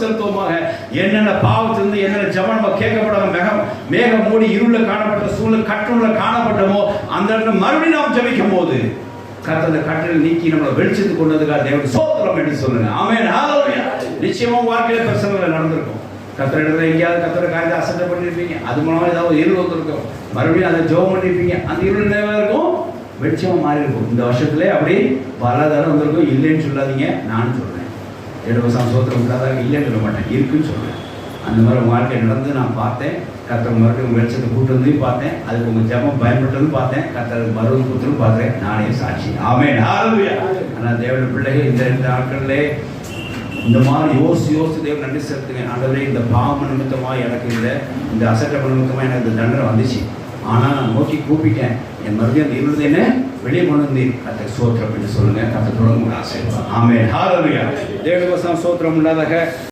செலுத்துவோமாக. என்னென்ன பாவத்திலிருந்து என்னென்ன ஜெபம் நம்ம கேட்கப்படாம மேகம் மூடி இருளில் காணப்பட்ட சூழல் கட்டுள்ள காணப்பட்டமோ அந்த இடத்துல மறுபடியும் நாம் ஜெபிக்கும் போது கர்த்தர் கட்டளை நீக்கி நம்மளை வெளிச்சத்துக்கு கொண்டதுக்காக தேவனுக்கு ஸ்தோத்திரம் என்று சொல்லுங்க. ஆமென். ஹல்லேலூயா. நிச்சயமா வாழ்க்கையில பிரச்சனைகள் நடந்திருக்கும். கர்த்தர் இடத்துல எங்கேயாவது கர்த்தர் காரியத்தை அசட்டை பண்ணிருப்பீங்க. அது மூலமா ஏதாவது இருள் வந்திருக்கும். மறுபடியும் அதை ஜெபம் பண்ணிருப்பீங்க. அந்த இருள் தேவை இருக்கும், வெளிச்சமா மாறி இருக்கும். இந்த வருஷத்துல அப்படி பல தரம் வந்திருக்கும். இல்லைன்னு சொல்லாதீங்க, நானும் சொல்றேன். 7 வருஷம் சோத்திரம் உண்டாதாக இல்லைன்னு சொல்ல மாட்டேன், இருக்குன்னு சொல்றேன். அந்த மாதிரி வாழ்க்கை நடந்து நான் பார்த்தேன். கர்த்தர் மறுபடியும் வெளிச்சத்தை கூட்டு வந்து பார்த்தேன். அதுக்கு உங்க ஜெபம் பயன்பட்டது பார்த்தேன். கர்த்தர் மறுபடியும் கூட்டு பார்த்தேன். நானே சாட்சி. ஆமென். ஹல்லேலூயா. ஆனால் தேவனுடைய பிள்ளைகள் இந்த நாட்களிலே இந்த மாதிரி யோசித்து தேவன் நன்றி செலுத்துங்க. ஆண்டவரே, இந்த பாவம் நிமித்தமாக எனக்கு இந்த அசட்டப்ப நிமித்தமாக எனக்கு இந்த தண்டனை வந்துச்சு. ஆனால் நான் நோக்கி கூப்பிட்டேன். என் மறுபடியும் அந்த இருந்தது என்ன வெளியே கொண்டு வந்தீர். கர்த்தர் ஸ்தோத்திரம் என்று சொல்லுங்க. கர்த்தர் தொடர்ந்து ஆசீர்வாதம். ஆமென். ஹல்லேலூயா. தேவனுக்கு ஸ்தோத்திரம் உண்டாதாக.